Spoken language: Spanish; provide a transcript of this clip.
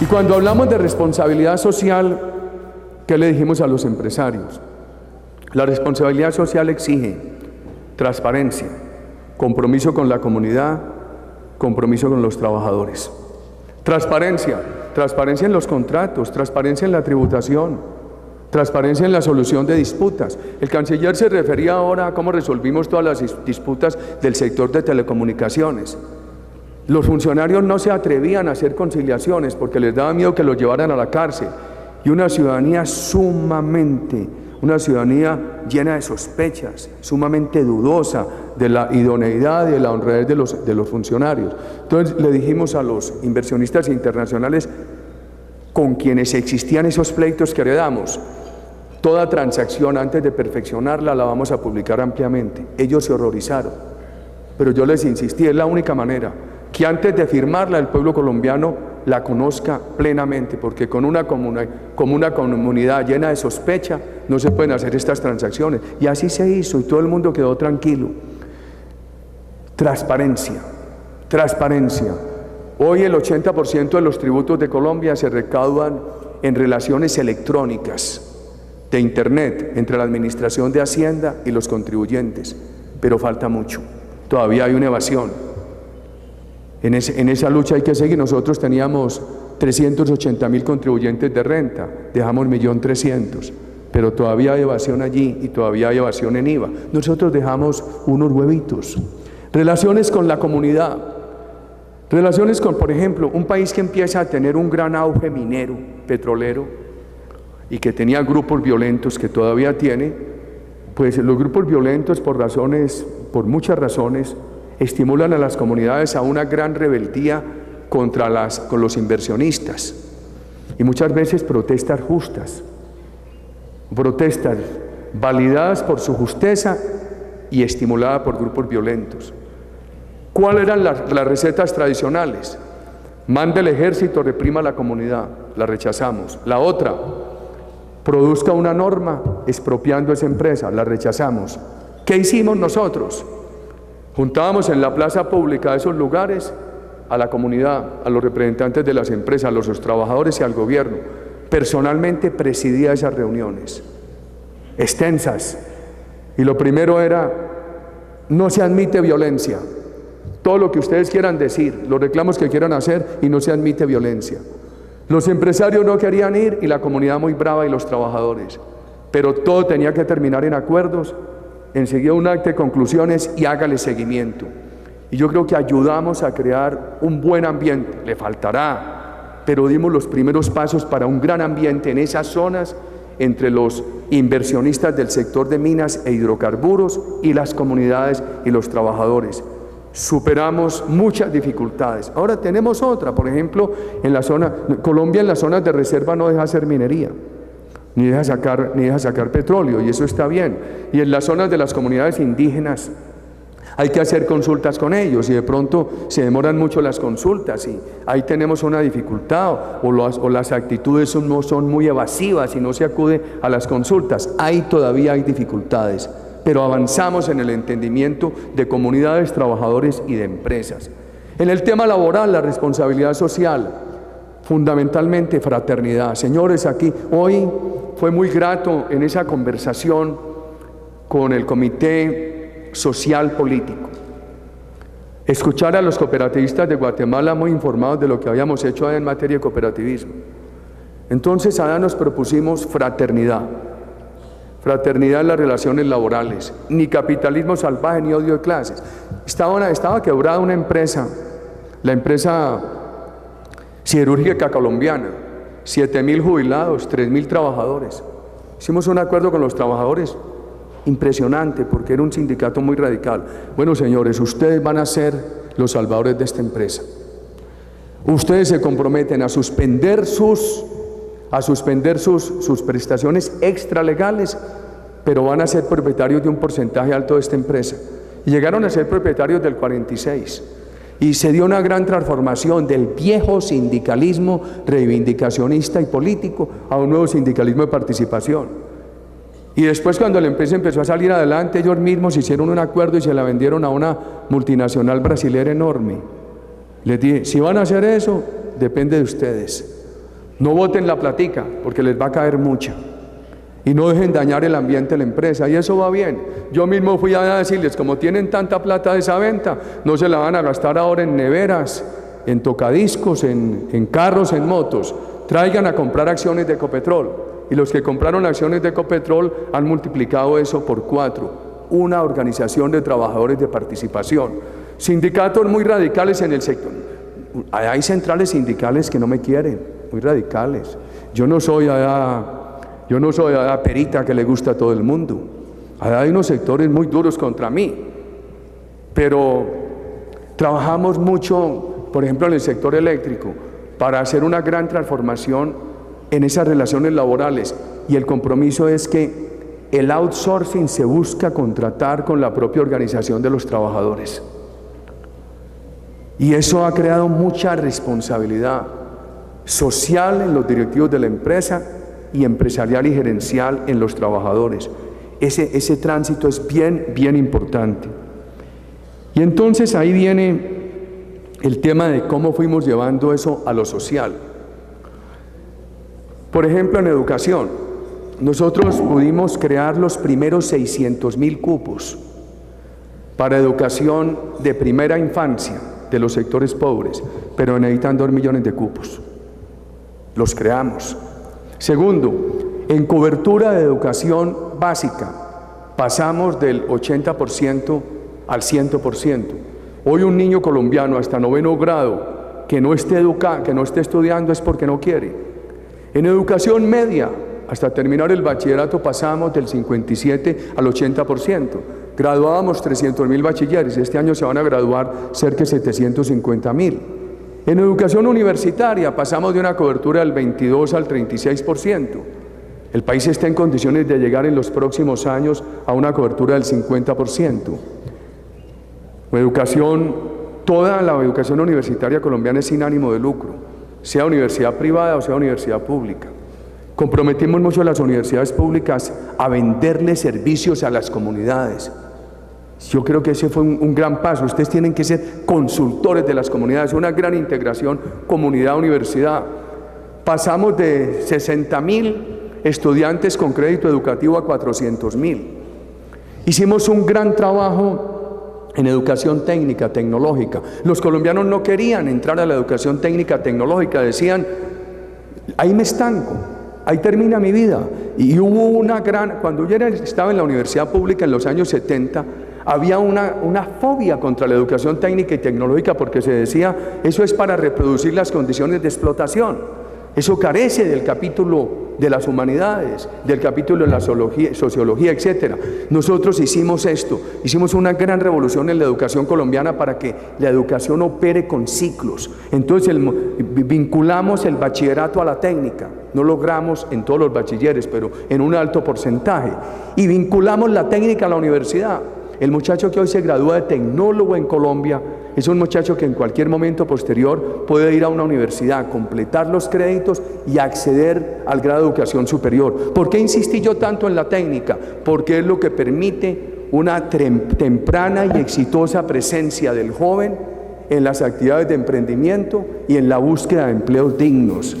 cuando hablamos de responsabilidad social, ¿qué le dijimos a los empresarios? La responsabilidad social exige transparencia, compromiso con la comunidad, compromiso con los trabajadores. Transparencia en los contratos, transparencia en la tributación, transparencia en la solución de disputas. El canciller se refería ahora a cómo resolvimos todas las disputas del sector de telecomunicaciones. Los funcionarios no se atrevían a hacer conciliaciones porque les daba miedo que los llevaran a la cárcel. Y una ciudadanía llena de sospechas, sumamente dudosa de la idoneidad y de la honradez de los funcionarios. Entonces le dijimos a los inversionistas internacionales con quienes existían esos pleitos que heredamos, toda transacción antes de perfeccionarla la vamos a publicar ampliamente. Ellos se horrorizaron, pero yo les insistí, es la única manera, que antes de firmarla el pueblo colombiano la conozca plenamente, porque con una comunidad llena de sospecha no se pueden hacer estas transacciones. Y así se hizo y todo el mundo quedó tranquilo. Transparencia. Hoy el 80% de los tributos de Colombia se recaudan en relaciones electrónicas de Internet entre la Administración de Hacienda y los contribuyentes, pero falta mucho, todavía hay una evasión. En esa lucha hay que seguir. Nosotros teníamos 380.000 contribuyentes de renta, dejamos 1.300.000, pero todavía hay evasión allí y todavía hay evasión en IVA. Nosotros dejamos unos huevitos. Relaciones con la comunidad, relaciones con, por ejemplo, un país que empieza a tener un gran auge minero, petrolero, y que tenía grupos violentos, que todavía tiene, pues los grupos violentos por muchas razones, estimulan a las comunidades a una gran rebeldía con los inversionistas, y muchas veces protestas justas, protestas validadas por su justeza y estimuladas por grupos violentos. ¿Cuáles eran las recetas tradicionales? Mande el ejército, reprima a la comunidad, la rechazamos. La otra, produzca una norma expropiando esa empresa, la rechazamos. ¿Qué hicimos nosotros? Juntábamos en la plaza pública de esos lugares a la comunidad, a los representantes de las empresas, a los trabajadores y al gobierno. Personalmente presidía esas reuniones, extensas. Y lo primero era, no se admite violencia. Todo lo que ustedes quieran decir, los reclamos que quieran hacer, y no se admite violencia. Los empresarios no querían ir y la comunidad muy brava y los trabajadores. Pero todo tenía que terminar en acuerdos. Enseguida un acta de conclusiones y hágale seguimiento. Y yo creo que ayudamos a crear un buen ambiente. Le faltará, pero dimos los primeros pasos para un gran ambiente en esas zonas entre los inversionistas del sector de minas e hidrocarburos y las comunidades y los trabajadores. Superamos muchas dificultades. Ahora tenemos otra, por ejemplo, Colombia en las zonas de reserva no deja hacer minería, ni deja sacar petróleo, y eso está bien. Y en las zonas de las comunidades indígenas hay que hacer consultas con ellos, y de pronto se demoran mucho las consultas, y ahí tenemos una dificultad, o las actitudes no son muy evasivas y no se acude a las consultas. Ahí todavía hay dificultades, pero avanzamos en el entendimiento de comunidades, trabajadores y de empresas. En el tema laboral, la responsabilidad social, fundamentalmente fraternidad. Señores, aquí hoy fue muy grato en esa conversación con el Comité Social Político escuchar a los cooperativistas de Guatemala muy informados de lo que habíamos hecho en materia de cooperativismo. Entonces allá nos propusimos fraternidad en las relaciones laborales, ni capitalismo salvaje ni odio de clases. Estaba quebrada una empresa, la empresa siderúrgica colombiana, 7.000 jubilados, 3.000 trabajadores. Hicimos un acuerdo con los trabajadores impresionante, porque era un sindicato muy radical. Bueno, señores, ustedes van a ser los salvadores de esta empresa. Ustedes se comprometen a suspender sus prestaciones extralegales, pero van a ser propietarios de un porcentaje alto de esta empresa. Y llegaron a ser propietarios del 46%. Y se dio una gran transformación del viejo sindicalismo reivindicacionista y político a un nuevo sindicalismo de participación. Y después, cuando la empresa empezó a salir adelante, ellos mismos hicieron un acuerdo y se la vendieron a una multinacional brasilera enorme. Les dije, si van a hacer eso, depende de ustedes. No boten la platica, porque les va a caer mucha. Y no dejen dañar el ambiente de la empresa, y eso va bien. Yo mismo fui a decirles, como tienen tanta plata de esa venta, no se la van a gastar ahora en neveras, en tocadiscos, en carros, en motos. Traigan a comprar acciones de Ecopetrol. Y los que compraron acciones de Ecopetrol han multiplicado eso por 4. Una organización de trabajadores de participación. Sindicatos muy radicales en el sector. Hay centrales sindicales que no me quieren, muy radicales. Yo no soy perita que le gusta a todo el mundo. Hay unos sectores muy duros contra mí. Pero trabajamos mucho, por ejemplo, en el sector eléctrico, para hacer una gran transformación en esas relaciones laborales. Y el compromiso es que el outsourcing se busca contratar con la propia organización de los trabajadores. Y eso ha creado mucha responsabilidad social en los directivos de la empresa y empresarial y gerencial en los trabajadores. Ese tránsito es bien importante. Y entonces ahí viene el tema de cómo fuimos llevando eso a lo social. Por ejemplo, en educación, nosotros pudimos crear los primeros 600,000 cupos para educación de primera infancia de los sectores pobres, pero necesitan 2 millones de cupos. Los creamos. Segundo, en cobertura de educación básica, pasamos del 80% al 100%. Hoy un niño colombiano hasta 9º grado que no esté estudiando es porque no quiere. En educación media, hasta terminar el bachillerato pasamos del 57 al 80%. Graduábamos 300,000 bachilleres, este año se van a graduar cerca de 750,000. En educación universitaria pasamos de una cobertura del 22 al 36%. El país está en condiciones de llegar en los próximos años a una cobertura del 50%. Toda la educación universitaria colombiana es sin ánimo de lucro, sea universidad privada o sea universidad pública. Comprometimos mucho a las universidades públicas a venderle servicios a las comunidades. Yo creo que ese fue un gran paso. Ustedes tienen que ser consultores de las comunidades, una gran integración comunidad-universidad. Pasamos de 60,000 estudiantes con crédito educativo a 400,000. Hicimos un gran trabajo en educación técnica, tecnológica. Los colombianos no querían entrar a la educación técnica, tecnológica, decían, ahí me estanco, ahí termina mi vida. Y hubo cuando yo estaba en la universidad pública en los años 70, había una fobia contra la educación técnica y tecnológica porque se decía, eso es para reproducir las condiciones de explotación. Eso carece del capítulo de las humanidades, del capítulo de la sociología, etc. Nosotros hicimos esto, hicimos una gran revolución en la educación colombiana para que la educación opere con ciclos. Entonces vinculamos el bachillerato a la técnica, no logramos en todos los bachilleres, pero en un alto porcentaje, y vinculamos la técnica a la universidad. El muchacho que hoy se gradúa de tecnólogo en Colombia es un muchacho que en cualquier momento posterior puede ir a una universidad, completar los créditos y acceder al grado de educación superior. ¿Por qué insistí yo tanto en la técnica? Porque es lo que permite una temprana y exitosa presencia del joven en las actividades de emprendimiento y en la búsqueda de empleos dignos.